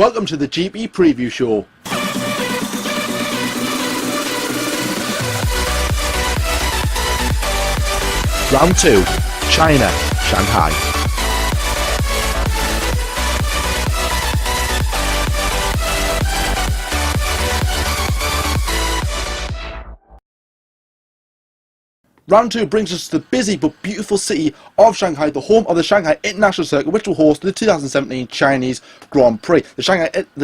Welcome to the GP Preview Show. Round 2, China, Shanghai. Round 2 brings us to the busy but beautiful city of Shanghai, the home of the Shanghai International Circuit, which will host the 2017 Chinese Grand Prix. The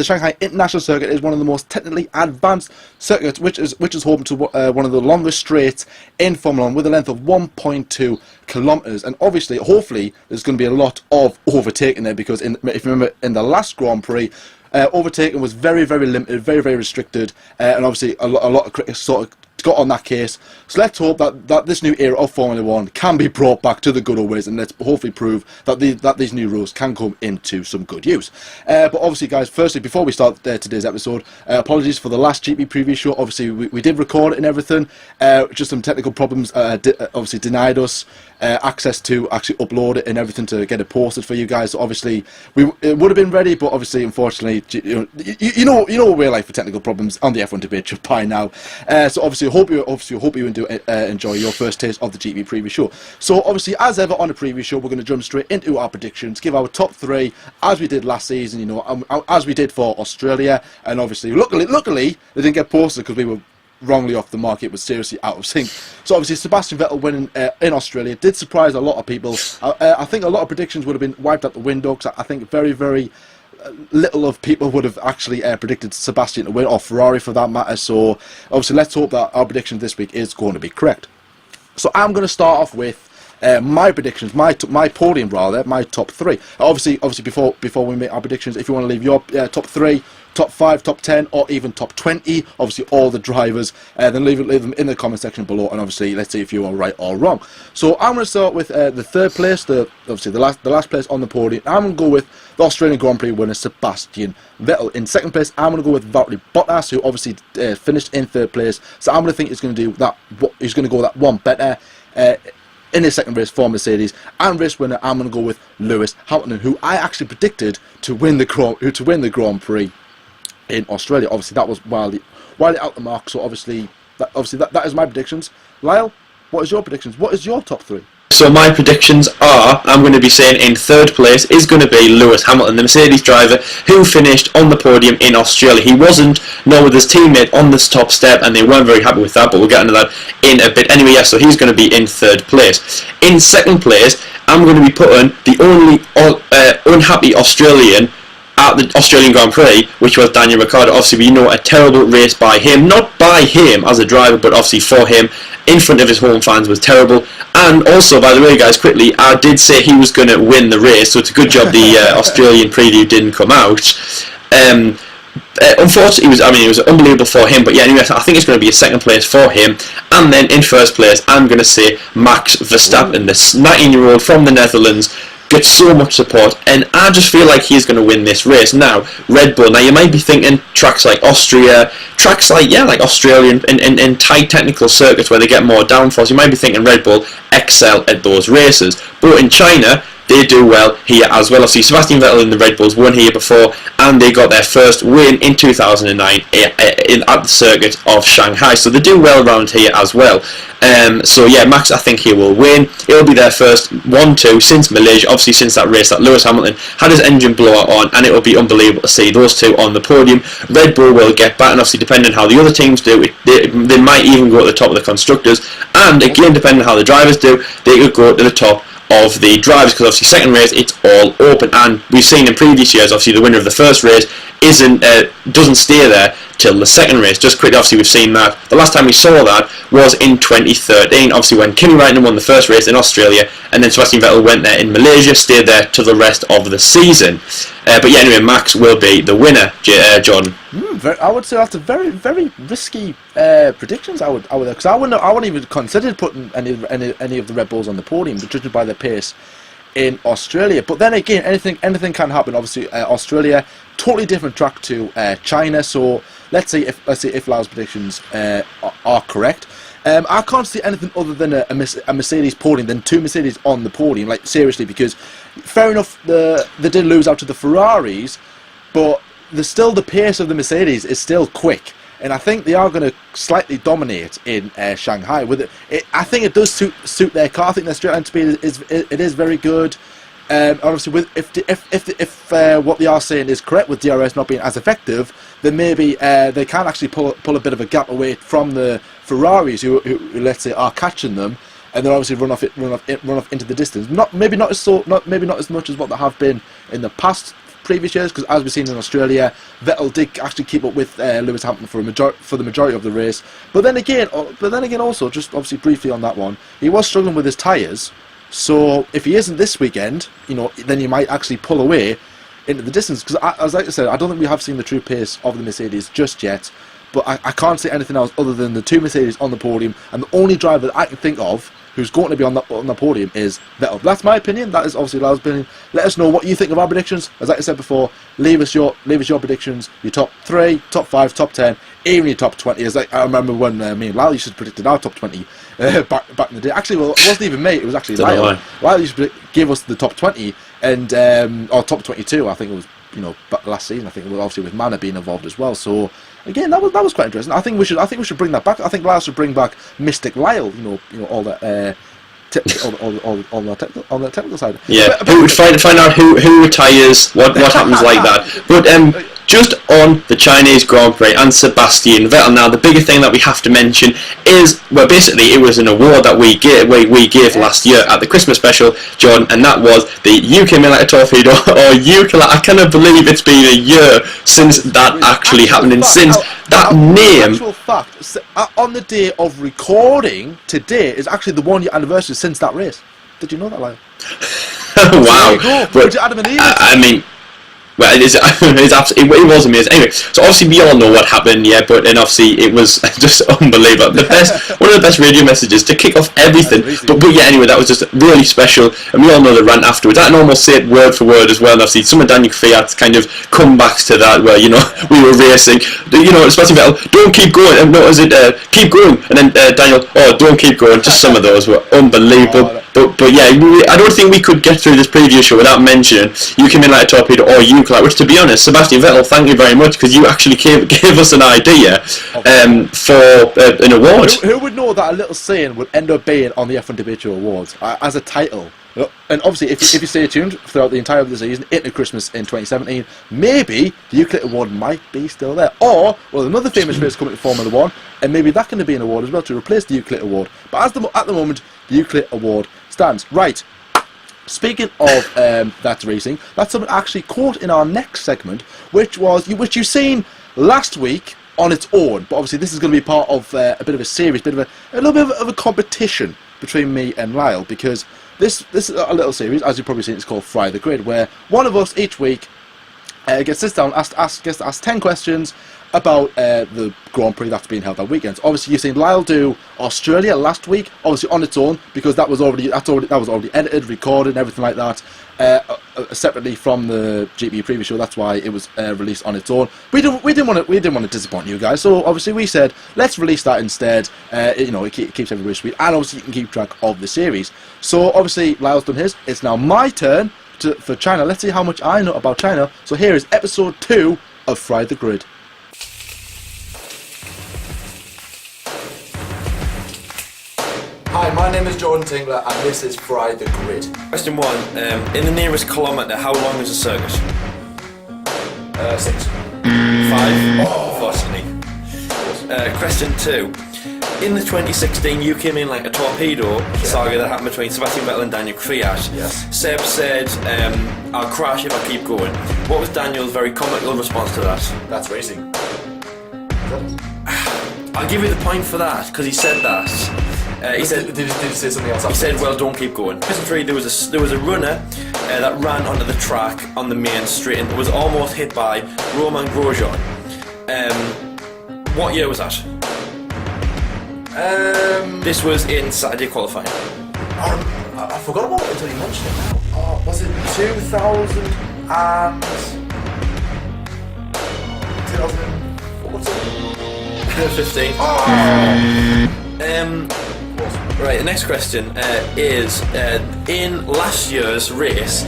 Shanghai International Circuit is one of the most technically advanced circuits, which is home to one of the longest straights in Formula 1, with a length of 1.2 kilometers. And obviously, hopefully, there's going to be a lot of overtaking there, because if you remember, in the last Grand Prix, overtaking was very, very limited, very, very restricted, and obviously a lot of critics sort of got on that case. So let's hope that this new era of Formula 1 can be brought back to the good old ways, and let's hopefully prove that these new rules can come into some good use. But obviously, guys, firstly, before we start today's episode, apologies for the last GP preview show. Obviously, we did record it and everything, just some technical problems obviously denied us access to actually upload it and everything to get it posted for you guys. So obviously, it would have been ready, but obviously, unfortunately, you know what we're like for technical problems on the F1 debate show by now. So obviously, hope you enjoy your first taste of the GP preview show. So obviously, as ever on a preview show, we're going to jump straight into our predictions, give our top 3 as we did last season, as we did for Australia. And obviously, luckily they didn't get posted because we were wrongly off the mark. It was seriously out of sync. So obviously, Sebastian Vettel winning in Australia did surprise a lot of people. I think a lot of predictions would have been wiped out the window, because I think very, very little of people would have actually predicted Sebastian to win, or Ferrari for that matter. So obviously, let's hope that our prediction this week is going to be correct. So I'm going to start off with my predictions, my podium rather, my top 3. Obviously, before we make our predictions, if you want to leave your top 3, top 5, top 10, or even top 20, obviously all the drivers, then leave them in the comment section below, and obviously let's see if you are right or wrong. So I'm going to start with the third place, obviously the last place on the podium. I'm going to go with the Australian Grand Prix winner Sebastian Vettel. In second place, I'm going to go with Valtteri Bottas, who obviously finished in third place. So I'm going to think he's going to do that. He's going to go that one better in his second race for Mercedes. And race winner, I'm going to go with Lewis Hamilton, who I actually predicted to win the Grand Prix in Australia. Obviously, that was wildly out the mark. So obviously that is my predictions. Lyle, what is your predictions? What is your top 3? So my predictions are, I'm going to be saying in third place is going to be Lewis Hamilton, the Mercedes driver who finished on the podium in Australia. He wasn't, nor with his teammate, on this top step, and they weren't very happy with that, but we'll get into that in a bit. Anyway, yeah, so he's going to be in third place. In second place, I'm going to be putting the only unhappy Australian at the Australian Grand Prix, which was Daniel Ricciardo. Obviously, we know a terrible race by him, not by him as a driver, but obviously for him, in front of his home fans, was terrible. And also, by the way, guys, quickly, I did say he was going to win the race, so it's a good job the Australian preview didn't come out. Unfortunately, it was unbelievable for him, but yeah, anyway, I think it's going to be a second place for him. And then in first place, I'm going to say Max Verstappen, this 19-year-old from the Netherlands, gets so much support, and I just feel like he's going to win this race. Now, Red Bull, now you might be thinking tracks like Austria, tracks like Australia and tight technical circuits where they get more downforce, you might be thinking Red Bull excel at those races. But in China, they do well here as well. Obviously, Sebastian Vettel and the Red Bulls won here before, and they got their first win in 2009 at the circuit of Shanghai. So they do well around here as well. So yeah, Max, I think he will win. It'll be their first 1-2 since Malaysia, obviously since that race that Lewis Hamilton had his engine blower on, and it will be unbelievable to see those two on the podium. Red Bull will get back, and obviously depending on how the other teams do, they might even go at the top of the constructors, and again depending on how the drivers do, they could go to the top of the drivers, because obviously second race it's all open, and we've seen in previous years obviously the winner of the first race doesn't stay there till the second race. Just quickly, obviously we've seen that the last time we saw that was in 2013, obviously when Kimi Raikkonen won the first race in Australia, and then Sebastian Vettel went there in Malaysia, stayed there to the rest of the season. But yeah, anyway, Max will be the winner, John. I would say that's a very, very risky predictions. I would, because I wouldn't even consider putting any of the Red Bulls on the podium, judging by their pace in Australia. But then again, anything can happen. Obviously, Australia, totally different track to China. So let's see if Lau's predictions are correct. I can't see anything other than a Mercedes podium, than two Mercedes on the podium. Like seriously, because fair enough, they did lose out to the Ferraris, but the pace of the Mercedes is still quick, and I think they are going to slightly dominate in Shanghai. With it, I think it does suit their car. I think their straight line speed is very good. Obviously, if what they are saying is correct with DRS not being as effective, then maybe they can actually pull a bit of a gap away from the Ferraris, who let's say are catching them, and then obviously run off into the distance. Maybe not as much as what they have been in the previous years, because as we've seen in Australia, Vettel did actually keep up with Lewis Hamilton for the majority of the race. But then again, also just obviously briefly on that one, he was struggling with his tyres. So if he isn't this weekend, then you might actually pull away into the distance. Because as I said, I don't think we have seen the true pace of the Mercedes just yet. But I can't say anything else other than the two Mercedes on the podium, and the only driver that I can think of who's going to be on the podium is Vettel. That's my opinion. That is obviously Lyle's opinion. Let us know what you think of our predictions. As I said before, leave us your predictions, your top 3, top 5, top 10, even your top 20. As I remember when me and Lyle used to predict our top 20 back in the day. Actually, well, it wasn't even me. It was actually Lyle. Lyle used to give us the top 20 and or top 22. I think it was back last season. I think it was obviously with Manor being involved as well. So again, that was quite interesting. I think we should bring that back. I think Lyle should bring back Mystic Lyle. All that. On the technical side. Yeah, but find out who retires, what happens like that. But just on the Chinese Grand Prix and Sebastian Vettel. Now, the bigger thing that we have to mention is, well, basically, it was an award that we gave last year at the Christmas special, John, and that was the UK Millite Torpedo or UK. I cannot believe it's been a year since that actually happened, and since that name. Actual fact, on the day of recording today is actually the 1 year anniversary since that race. Did you know that, Lyle? Wow! But Adam and Eve. I mean. Well, it was amazing. Anyway, so obviously we all know what happened, yeah, and obviously it was just unbelievable. One of the best radio messages to kick off everything. But yeah, anyway, that was just really special, and we all know the rant afterwards. I can almost say it word for word as well, and obviously some of Daniel Fiat's kind of comebacks to that, where, we were racing, especially Vettel, don't keep going, and keep going, and then Daniel, don't keep going. Just some of those were unbelievable. But yeah, I don't think we could get through this preview show without mentioning You Came In Like a Torpedo or UCLA, which, to be honest, Sebastian Vettel, thank you very much, because you actually gave us an idea for an award. Who would know that a little saying would end up being on the F1 Debate Show Awards as a title? And obviously, if you stay tuned throughout the entire of the season into Christmas in 2017, maybe the Euclid Award might be still there. Or, well, another famous race coming to Formula 1, and maybe that can be an award as well to replace the Euclid Award. But at the moment, the Euclid Award stands. Right. Speaking of that racing, that's something I actually caught in our next segment, which you've seen last week on its own. But obviously, this is going to be part of a bit of a series, a little bit of a competition between me and Lyle, because this is a little series, as you've probably seen. It's called Fry the Grid, where one of us each week gets sits down, gets to ask 10 questions about the Grand Prix that's being held that weekend. Obviously, you've seen Lyle do Australia last week, obviously on its own, because that was already edited, recorded, and everything like that, separately from the GP preview show. That's why it was released on its own. We didn't want to disappoint you guys, so obviously we said let's release that instead. It keeps everybody sweet, and obviously you can keep track of the series. So obviously Lyle's done his. It's now my turn for China. Let's see how much I know about China. So here is episode 2 of Fry the Grid. Hi, my name is Jordan Tingler, and this is Fry the Grid. Question 1. In the nearest kilometre, how long is the circuit? 6. 5, unfortunately. Question 2. In the 2016 You Came In Like a Torpedo saga that happened between Sebastian Vettel and Daniel Kvyat, Seb said, I'll crash if I keep going. What was Daniel's very comical response to that? That's racing. I'll give you the point for that, because he said that. He said, did he say something else? He said, well, don't keep going. Question 3, there was a runner that ran onto the track on the main straight and was almost hit by Romain Grosjean. What year was that? This was in Saturday qualifying. I forgot about it until you mentioned it now. Oh, was it 2014? What's it? 15. Right, the next question is, in last year's race,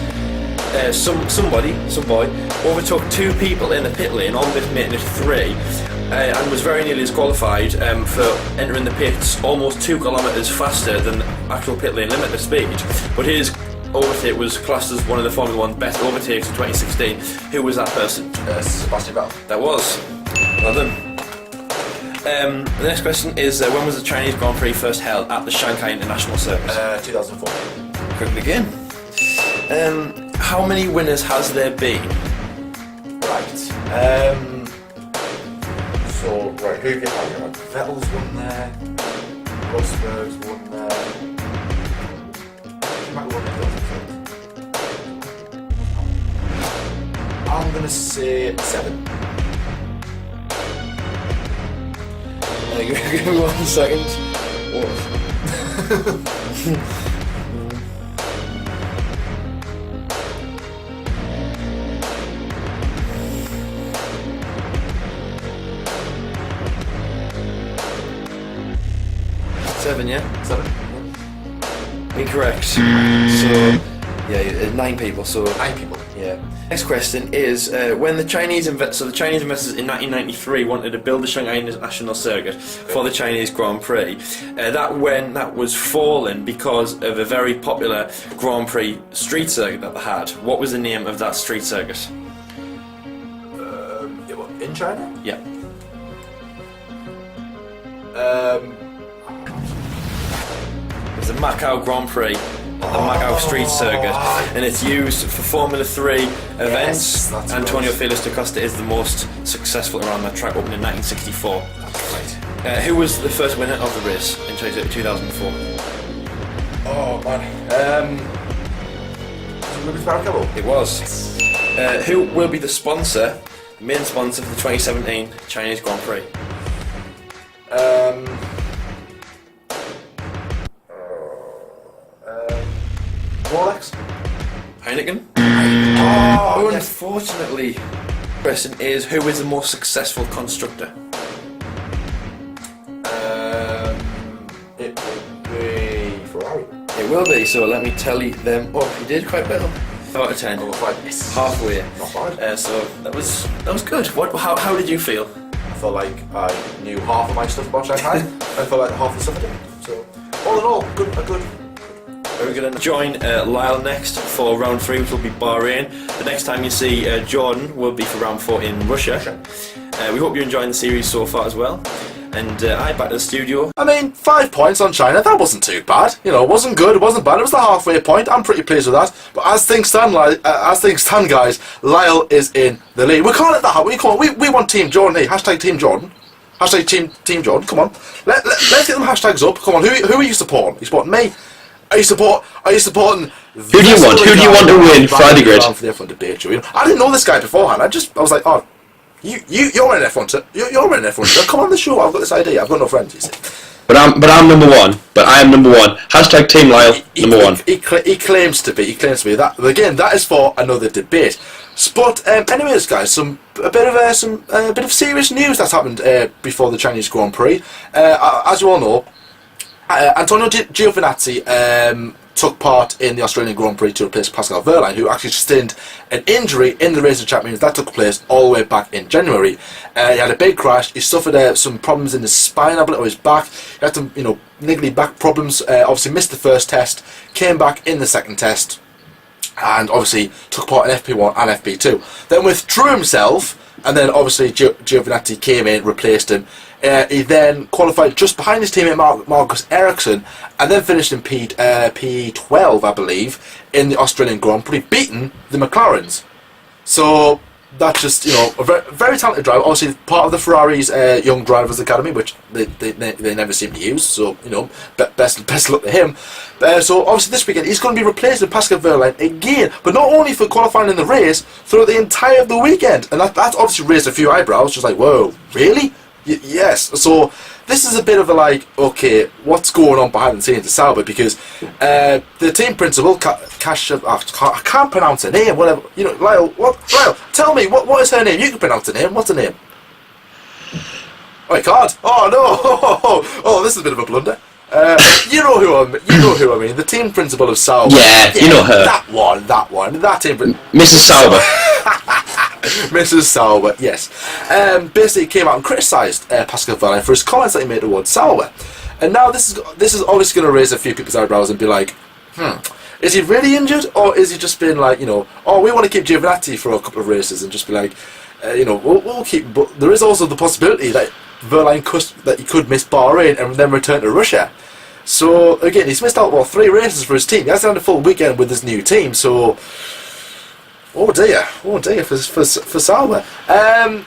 some boy, overtook two people in the pit lane on this making it 3, and was very nearly disqualified for entering the pits almost 2 kilometres faster than the actual pit lane limit of speed. But his overtake was classed as one of the Formula 1 best overtakes in 2016. Who was that person? Sebastian Vettel. That was. Well done. The next question is, when was the Chinese Grand Prix first held at the Shanghai International Circus? 2004. Quick again. How many winners has there been? Right. So, right, who get that? Vettel's won there. Rosberg's won there. Who might have won it? I'm gonna say 7. Give me 1 second. What? 7, yeah? 7. Incorrect. So, yeah, 9 people. So 9 people. Yeah. Next question is, when the Chinese investors in 1993 wanted to build the Shanghai International Circuit for the Chinese Grand Prix, that was fallen because of a very popular Grand Prix street circuit that they had. What was the name of that street circuit? In China? Yeah. It was the Macau Grand Prix. The Macau Street Circuit, and it's used for Formula 3 events. That's Antonio right. Felix da Costa is the most successful around that track, opened in 1964. That's right. Who was the first winner of the race in 2004? Oh man. Was it Ferrari? It was. Who will be the sponsor, the main sponsor for the 2017 Chinese Grand Prix? Rolex? Heineken? Oh, yes. Unfortunately. Question is, who is the most successful constructor? It will be Ferrari. It will be, so let me tally them up. You did quite well. out of 10. Oh, 5. Yes. Halfway. Not bad. So that was good. How did you feel? I felt like I knew half of my stuff about Shanghai. I felt like half the stuff I didn't. So, all in all, good. Very good. And join Lyle next for round 3, which will be Bahrain. The next time you see Jordan will be for round 4 in Russia. We hope you're enjoying the series so far as well. And back to the studio. I mean, 5 points on China, that wasn't too bad. You know, it wasn't good, it wasn't bad, it was the halfway point. I'm pretty pleased with that. But as things stand, guys, Lyle is in the lead. We can't let that happen. We want Team Jordan. Hey, hashtag Team Jordan. Hashtag Team Jordan, come on. Let's get them hashtags up. Come on, who are you supporting? Are you supporting me? Are you supporting Who do you want? Who do you want to win Friday Grid? For the F1 debate, you know? I didn't know this guy beforehand. I was like, oh, you're an F1 sir. You're an F1 sir. Come on the show. I've got this idea. I've got no friends, you see. But I'm number one. But I am number one. Hashtag Team Lyle, number one. He claims to be. He claims to be that. Again, that is for another debate. But anyways, guys, a bit of serious news that's happened before the Chinese Grand Prix. As you all know, Antonio Giovinazzi took part in the Australian Grand Prix to replace Pascal Wehrlein, who actually sustained an injury in the Race of Champions that took place all the way back in January. He had a big crash. He suffered some problems in his spine, I believe, or his back. He had some, niggly back problems. Obviously missed the first test, came back in the second test, and obviously took part in FP1 and FP2. Then withdrew himself, and then obviously Giovinazzi came in, replaced him. He then qualified just behind his teammate Marcus Ericsson, and then finished in P12, I believe, in the Australian Grand Prix, beating the McLarens. So that's just a very, very talented driver. Obviously part of the Ferrari's Young Drivers Academy, which they never seem to use. So best luck to him. So obviously this weekend he's going to be replacing Pascal Wehrlein again, but not only for qualifying in the race, throughout the entire of the weekend, and that's obviously raised a few eyebrows. Just like, whoa, really? Yes. So this is a bit of a okay, what's going on behind the scenes at Sauber, because the team principal, I can't pronounce her name. Whatever, Lyle. Lyle, tell me what is her name? You can pronounce her name. What's her name? Oh, I can't. Oh no! Oh, this is a bit of a blunder. You know who I mean. The team principal of Sauber. Yeah, you know her. That one. That team. Mrs. Sauber. Mrs. Sauber, yes. Basically came out and criticised Pascal Wehrlein for his comments that he made towards Sauber. And now this is obviously going to raise a few people's eyebrows and be like, is he really injured, or is he just been like, we want to keep Giovinazzi for a couple of races and just be like, we'll keep. But there is also the possibility that Wehrlein could miss Bahrain and then return to Russia. So again, he's missed out 3 races for his team. He hasn't had a full weekend with his new team. So oh dear for Sauber.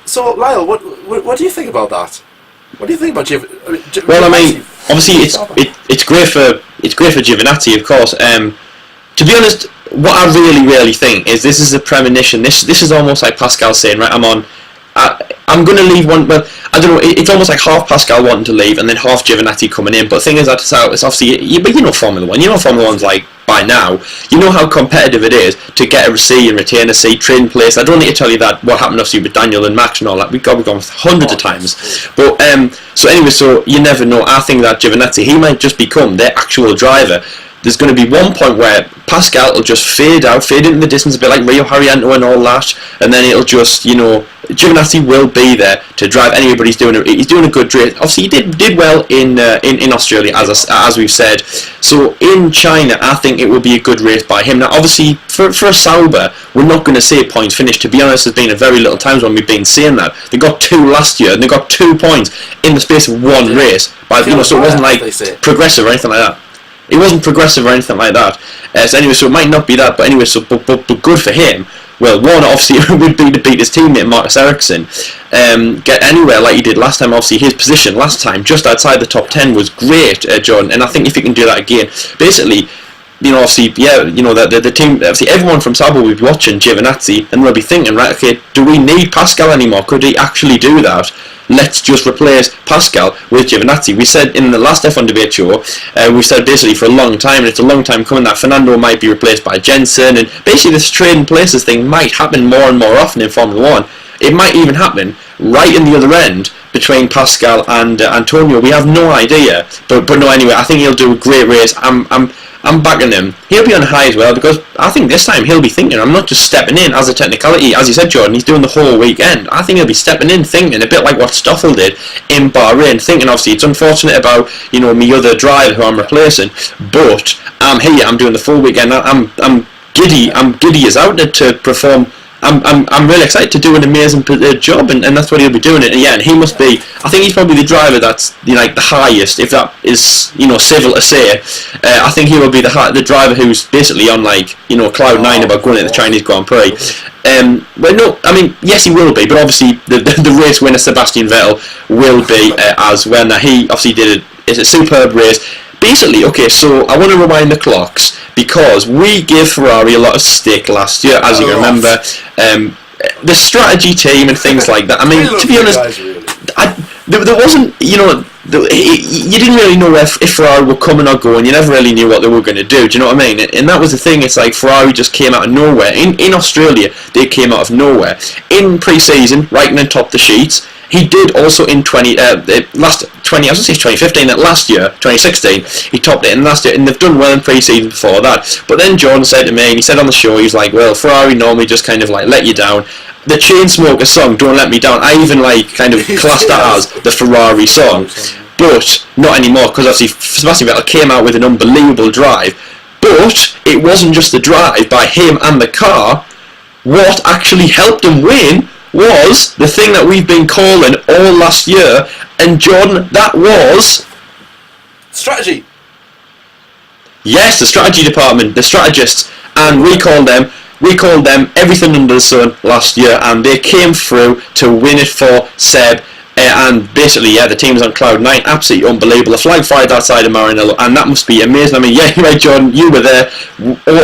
So Lyle, what do you think about that? What do you think about Giovinazzi? Well, I mean, obviously it's great for Giovinazzi, of course. To be honest, what I really think is this is a premonition. This is almost like Pascal saying, right, I'm going to leave one. Well, I don't know. It's almost like half Pascal wanting to leave and then half Giovinazzi coming in. But the thing is that it's obviously, but you know Formula One. You know Formula One's like by now. You know how competitive it is to get a seat and retain a seat, trading place. I don't need to tell you that what happened obviously with Daniel and Max and all that. We've gone hundreds of times. But so anyway, so you never know. I think that Giovinazzi, he might just become their actual driver. There's going to be one point where Pascal will just fade into the distance, a bit like Rio Haryanto and all that, and then it'll just, Giovinazzi will be there to drive anyway, but he's doing a good race. Obviously, he did well in Australia, as we've said. So in China, I think it will be a good race by him. Now, obviously, for Sauber, we're not going to say points finish. To be honest, there's been a very little times when we've been saying that. They got 2 last year, and they got 2 points in the space of one race. So it wasn't like progressive or anything like that. It wasn't progressive or anything like that. So anyway, so it might not be that, but anyway, but good for him. Well, one obviously would be to beat his teammate Marcus Ericsson, get anywhere like he did last time. Obviously, his position last time, just outside the top 10, was great, John. And I think if he can do that again, basically, obviously, the team, obviously, everyone from Sauber will be watching Giovinazzi, and they'll be thinking, right, okay, do we need Pascal anymore? Could he actually do that? Let's just replace Pascal with Giovinazzi. We said in the last F1 debate show, we said basically for a long time, and it's a long time coming, that Fernando might be replaced by Jensen, and basically this trading places thing might happen more and more often in Formula 1. It might even happen right in the other end between Pascal and Antonio. We have no idea, but no, anyway, I think he'll do a great race. I'm backing him. He'll be on high as well, because I think this time he'll be thinking, I'm not just stepping in as a technicality. As you said, Jordan, he's doing the whole weekend. I think he'll be stepping in thinking, a bit like what Stoffel did in Bahrain, thinking obviously it's unfortunate about, me other driver who I'm replacing, but I'm here, I'm doing the full weekend, I'm giddy as out to perform. I'm really excited to do an amazing job, and that's what he'll be doing it. And yeah, and he must be. I think he's probably the driver that's like the highest, if that is civil to say. I think he will be the driver who's basically on cloud 9 about going at the Chinese Grand Prix. Well, no, I mean yes, he will be, but obviously the race winner Sebastian Vettel will be as well. Now he obviously it's a superb race. Basically, okay, so I want to rewind the clocks because we gave Ferrari a lot of stick last year, as you can remember. The strategy team and things like that. I mean, to be honest, there wasn't, you didn't really know if Ferrari were coming or going. You never really knew what they were going to do. Do you know what I mean? And that was the thing. It's like Ferrari just came out of nowhere. In Australia, they came out of nowhere. In pre-season, Raikkonen topped the sheets. He did also in 2015, that last year, 2016, he topped it in last year, and they've done well in pre-season before that. But then John said to me, and he said on the show, he was like, well, Ferrari normally just kind of like let you down. The Chainsmokers song, Don't Let Me Down, I even kind of classed that as the Ferrari song. But not anymore, because obviously Sebastian Vettel came out with an unbelievable drive. But it wasn't just the drive by him and the car. What actually helped him win was the thing that we've been calling all last year, and John, that was strategy. Yes, the strategy department, the strategists, and we called them everything under the sun last year, and they came through to win it for Seb. And basically, the team's on cloud 9, absolutely unbelievable. A flag fired outside of Maranello, and that must be amazing. I mean, yeah, right, John, you were there.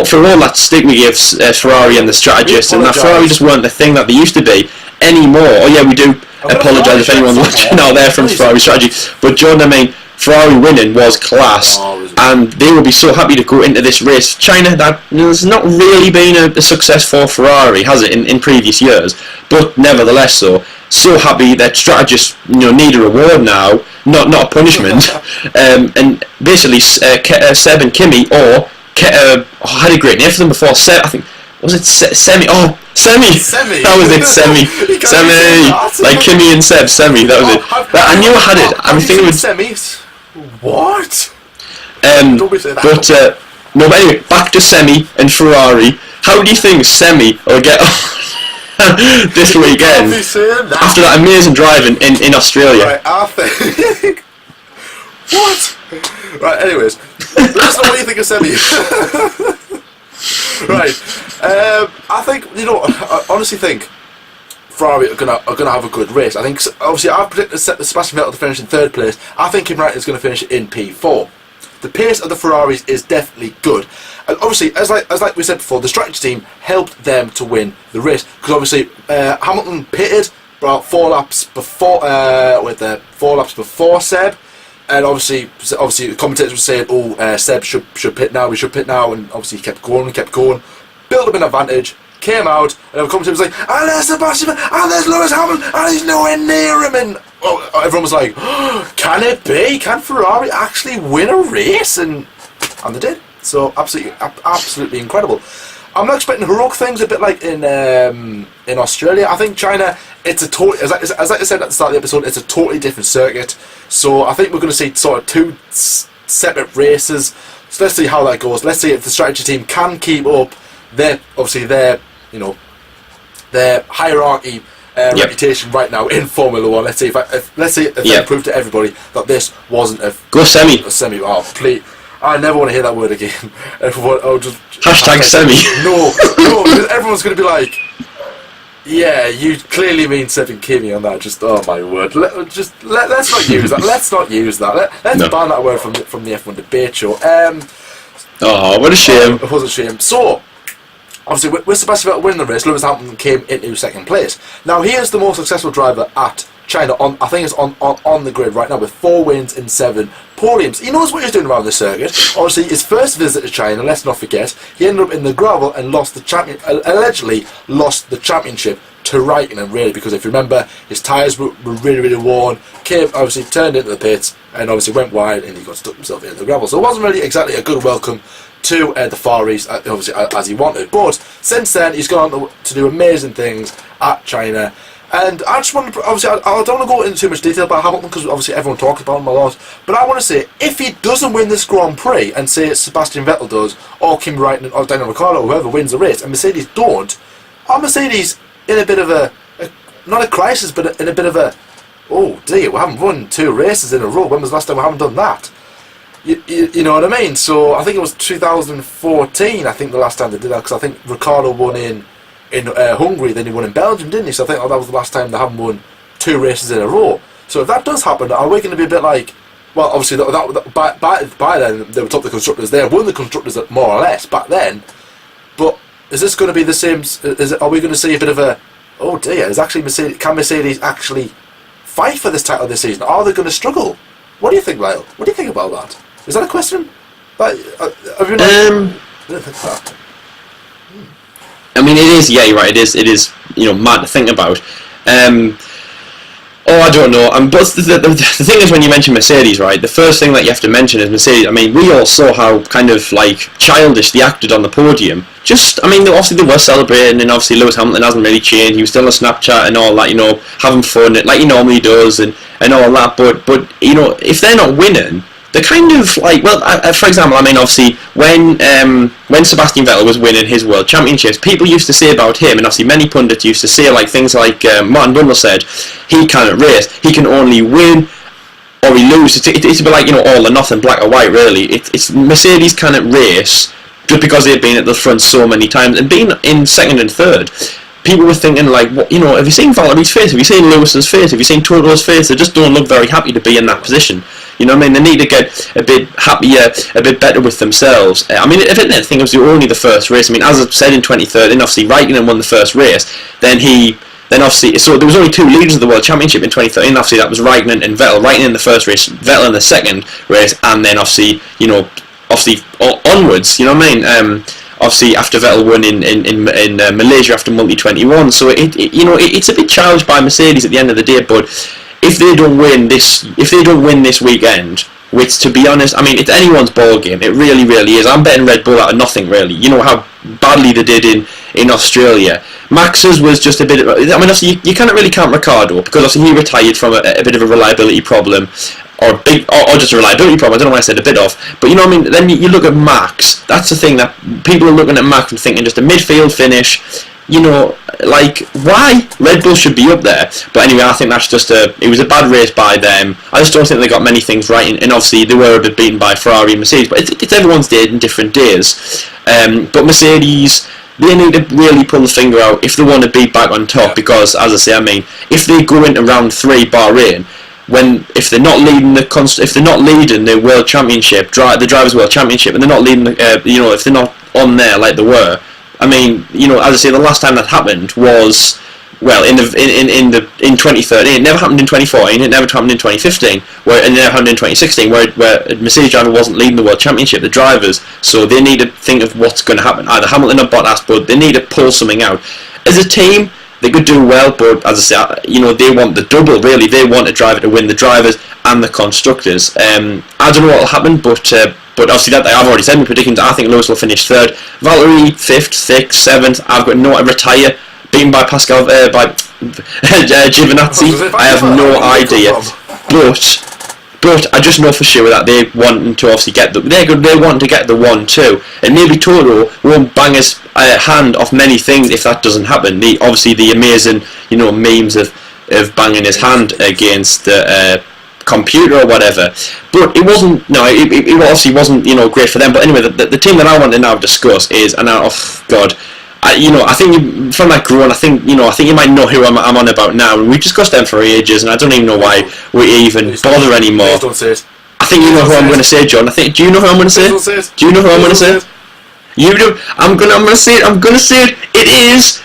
For all that stick we gave Ferrari and the strategists, and that Ferrari just weren't the thing that they used to be. anymore. Oh yeah, we do apologise if anyone's watching out there from Ferrari strategy. But Jordan, I mean, Ferrari winning was class, and they will be so happy to go into this race. China, that has not really been a success for Ferrari, has it, in previous years? But nevertheless, so happy that strategists need a reward now, not a punishment. And basically, Seb and Kimi had a great name for them before. Seb, I think. Was it Semi? Oh, Semi! That was it, Semi. Semi! Like Kimi and Seb, Semi, that was it. I knew I had it. I'm thinking with semis. What? But anyway, back to Semi and Ferrari. How do you think Semi will get on this weekend after that amazing driving in Australia? Right, I think. What? Right, anyways, let us know what you think of Semi. Right, I think I honestly think Ferrari are gonna have a good race. I think obviously I've predicted Sebastian Vettel to finish in 3rd place. I think Kim Wright is going to finish in P4. The pace of the Ferraris is definitely good, and obviously as we said before, the strategy team helped them to win the race because obviously Hamilton pitted about 4 laps before Seb. And obviously, the commentators were saying, "Oh, Seb should pit now. We should pit now." And obviously, he kept going, built up an advantage, came out, and the commentator was like, "And there's Sebastian, and there's Lewis Hamilton, and he's nowhere near him." And everyone was like, "Can it be? Can Ferrari actually win a race?" And they did. So absolutely incredible. I'm not expecting heroic things, a bit like in Australia. I think China, it's a totally, as I said at the start of the episode, it's a totally different circuit. So I think we're going to see sort of 2 separate races. So let's see how that goes. Let's see if the strategy team can keep up their hierarchy reputation right now in Formula One. Let's see if they prove to everybody that this wasn't a Semi. Oh, please. I never want to hear that word again. Hashtag Semi. No, because everyone's going to be like, yeah, you clearly mean Seb and Kimi on that. Just, oh my word. Let's not use that. Let's not use that. Let's ban that word from the F1 debate show. Oh, what a shame. It was a shame. So, obviously, with Sebastian Vettel winning the race, Lewis Hamilton came into 2nd place. Now, he is the most successful driver at China. I think it's on the grid right now with 4 wins and 7 podiums. He knows what he's doing around the circuit. Obviously, his first visit to China, let's not forget, he ended up in the gravel and allegedly lost the championship to Raikkonen, really, because if you remember, his tyres were really, really worn. Obviously turned into the pits and obviously went wide and he got stuck himself into the gravel. So it wasn't really exactly a good welcome to the Far East, obviously, as he wanted. But since then, he's gone on to do amazing things at China. And I just want to, obviously, I don't want to go into too much detail about Hamilton because obviously everyone talks about him a lot. But I want to say, if he doesn't win this Grand Prix, and say Sebastian Vettel does, or Kimi Raikkonen, or Daniel Ricciardo, whoever wins the race, and Mercedes don't, are Mercedes in a bit of not a crisis, but in a bit of a, oh dear, we haven't won 2 races in a row. When was the last time we haven't done that? You know what I mean? So I think it was 2014, I think the last time they did that, because I think Ricciardo won in Hungary, then he won in Belgium, didn't he? So I think that was the last time they haven't won 2 races in a row. So if that does happen, are we going to be a bit like, well, obviously by then they were top the constructors. They won the constructors more or less back then. But is this going to be the same? Are we going to see a bit of a, oh dear? Can Mercedes actually fight for this title this season? Are they going to struggle? What do you think, Lyle? What do you think about that? Is that a question? I mean, it is. Yeah, you're right. It is. Mad to think about. I don't know. But the thing is, when you mention Mercedes, right, the first thing that you have to mention is Mercedes. I mean, we all saw how kind of like childish they acted on the podium. Obviously they were celebrating, and obviously Lewis Hamilton hasn't really changed. He was still on Snapchat and all that, having fun like he normally does, and all that. But if they're not winning, they're kind of like, well, for example, I mean, obviously, when Sebastian Vettel was winning his World Championships, people used to say about him, and obviously many pundits used to say like things like Martin Brundle said, he cannot race, he can only win or he lose. It's a bit like, all or nothing, black or white, really. It's Mercedes cannot race just because they've been at the front so many times, and being in 2nd and 3rd. People were thinking like, have you seen Valtteri's face? Have you seen Lewis's face? Have you seen Toto's face? They just don't look very happy to be in that position. You know what I mean? They need to get a bit happier, a bit better with themselves. I mean, if anything, it was only the first race. I mean, as I said in 2013, obviously Raikkonen won the first race. Then he Then obviously, so there was only 2 leaders of the World Championship in 2013. Obviously, that was Raikkonen and Vettel. Raikkonen in the first race, Vettel in the second race, and then obviously, onwards. You know what I mean? Obviously, after Vettel won in Malaysia after multi 21, so it's a bit challenged by Mercedes at the end of the day. But if they don't win this weekend, which, to be honest, I mean, it's anyone's ball game. It really, really is. I'm betting Red Bull out of nothing, really. You know how badly they did in Australia. Max's was just a bit of... I mean, obviously, you can't really count Ricciardo, because obviously he retired from a bit of a reliability problem, or just a reliability problem. I don't know why I said a bit of. But, you know what I mean? Then you look at Max. That's the thing, that people are looking at Max and thinking just a midfield finish. You know, like, why? Red Bull should be up there. But anyway, I think that's just it was a bad race by them. I just don't think they got many things right, and obviously they were a bit beaten by Ferrari and Mercedes, but it's everyone's day in different days. But Mercedes, they need to really pull the finger out if they want to be back on top, because, as I say, I mean, if they go into round 3 Bahrain, if they're not leading the World Championship, the Drivers' World Championship, and they're not leading, if they're not on there like they were, I mean, as I say, the last time that happened was, well, in 2013. It never happened in 2014. It never happened in 2015. It never happened in 2016, where a Mercedes driver wasn't leading the World Championship, the drivers. So they need to think of what's going to happen. Either Hamilton or Bottas, but they need to pull something out. As a team, they could do well, but as I say, they want the double. Really, they want a driver to win the drivers and the constructors. I don't know what will happen, but obviously that I've already said my predictions. I think Lewis will finish 3rd, Valtteri 5th, 6th, 7th. I've got no retire, beaten by Pascal by Giovinazzi. I have no idea, but I just know for sure that they want to obviously get they want to get the 1-2, and maybe Toto won't bang his hand off many things if that doesn't happen. Obviously the amazing memes of banging his hand against the computer or whatever, but it wasn't. No, it obviously wasn't great for them. But anyway, the team that I want to now discuss is, and oh God, I think from that grown, I think you might know who I'm on about now. We discussed them for ages, and I don't even know why we even bother anymore. Please don't say it. I think you know who I'm going to say, John. Do you know who I'm going to say? Please don't say it. Do you know who I'm going to say? You do. I'm going to say it. I'm going to say it. It is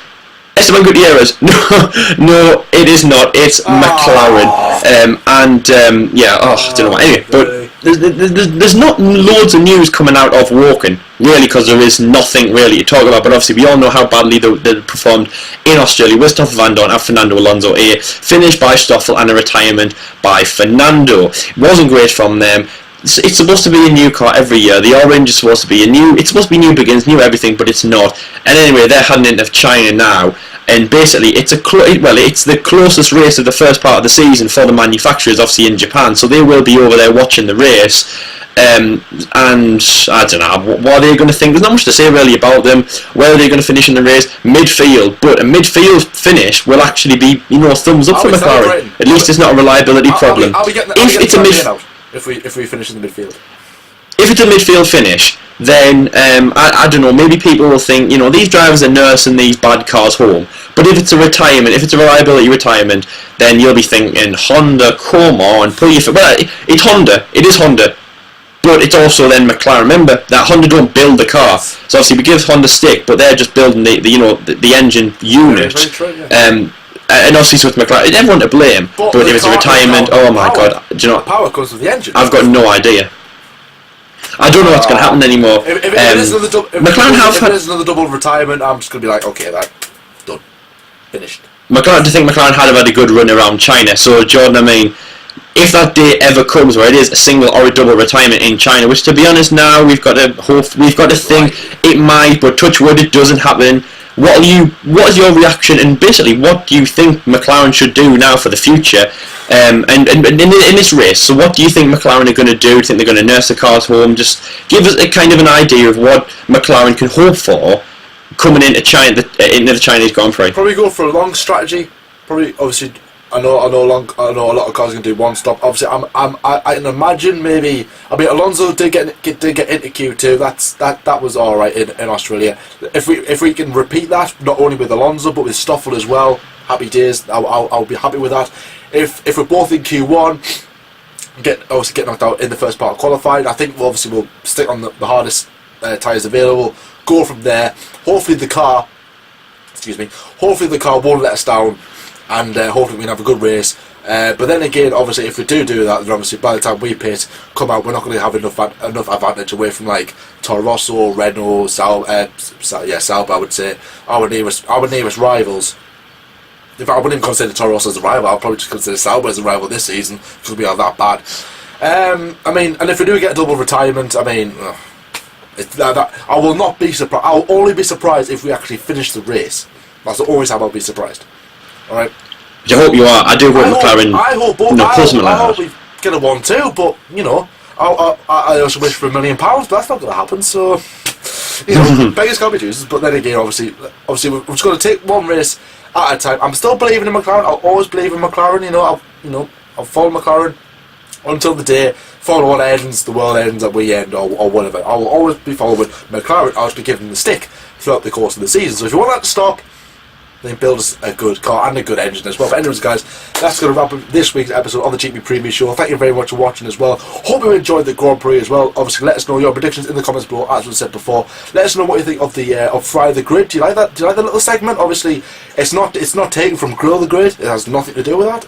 Esteban Gutierrez. No, it is not. It's McLaren. I don't know. Anyway, but there's not loads of news coming out of Woking, really, because there is nothing really to talk about. But obviously, we all know how badly they performed in Australia with Stoffel Van Dorn and Fernando Alonso. A finish by Stoffel and a retirement by Fernando. It wasn't great from them. It's supposed to be a new car every year. The orange is supposed to be it's supposed to be new begins, new everything, but it's not. And anyway, they're heading into China now, and basically it's the closest race of the first part of the season for the manufacturers, obviously in Japan. So they will be over there watching the race. And I don't know, what are they going to think? There's not much to say really about them. Where are they going to finish in the race? Midfield, but a midfield finish will actually be thumbs up for McLaren. At least it's not a reliability problem. If we finish in the midfield. If it's a midfield finish, then I don't know, maybe people will think, these drivers are nursing these bad cars home. But if it's a retirement, if it's a reliability retirement, then you'll be thinking, Honda, come on, pull your foot. Well, it's Honda, it is Honda, but it's also then McLaren. Remember that Honda don't build the car, so obviously we give Honda stick, but they're just building the engine unit. Very true, yeah. And obviously so with McLaren, everyone to blame, but if it's a retirement, oh my God, do you know? Power comes with the engine. I've got no idea. I don't know what's going to happen anymore. If it is another double retirement, I'm just going to be like, okay, that done, finished. McLaren, do you think McLaren had a good run around China? So Jordan, I mean, if that day ever comes where it is a single or a double retirement in China, which to be honest now we've got to think it might, but touch wood it doesn't happen. What is your reaction, and basically what do you think McLaren should do now for the future, and in this race? So what do you think McLaren are going to do? Do you think they're going to nurse the cars home? Just give us a kind of an idea of what McLaren can hope for coming into into the Chinese Grand Prix. Probably go for a long strategy. Obviously, I know a lot of cars can do one stop. Obviously, I can imagine maybe. I mean, Alonso did get into Q2. That was all right in Australia. If we can repeat that, not only with Alonso but with Stoffel as well, happy days. I'll be happy with that. If we're both in Q1, get knocked out in the first part of qualifying, I think we'll stick on the hardest tyres available. Go from there. Hopefully the car won't let us down. and hopefully we can have a good race. But then again, obviously, if we do that, then obviously by the time we pit, come out, we're not going to have enough advantage away from like Toro Rosso, Renault, Sauber. I would say our nearest rivals. In fact, I wouldn't even consider Toro Rosso as a rival. I'll probably just consider Sauber as a rival this season because we are that bad. I mean, and if we do get a double retirement, I mean, I will not be surprised. I'll only be surprised if we actually finish the race. That's the only time I'll be surprised. All right. Which I hope you are. I do hope McLaren. I hope we get a 1-2, but you know, I also wish for £1 million, but that's not going to happen. So, you know, beggars can't be choosers. But then again, obviously, we're just going to take one race at a time. I'm still believing in McLaren. I'll always believe in McLaren. I'll follow McLaren until the day Formula 1 ends, the world ends, and we end, or whatever. I will always be following McLaren. I'll just be giving them the stick throughout the course of the season. So if you want that to stop, then build us a good car and a good engine as well. But anyways, guys, that's going to wrap up this week's episode of the GP Preview Show. Thank you very much for watching as well. Hope you enjoyed the Grand Prix as well. Obviously, let us know your predictions in the comments below, as we said before. Let us know what you think of the of Fry the Grid. Do you like that? Do you like the little segment? Obviously, it's not taken from Grill the Grid. It has nothing to do with that.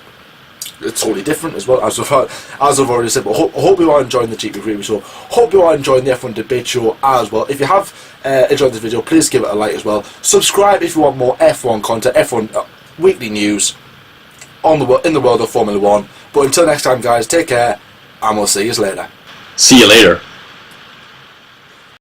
It's totally different as well, as I've already said. But I hope you are enjoying the GP Preview Show. Hope you are enjoying the F1 Debate Show as well. If you have enjoyed this video, please give it a like as well. Subscribe if you want more F1 content, F1 weekly news in the world of Formula 1. But until next time, guys, take care, and we'll see you later. See you later.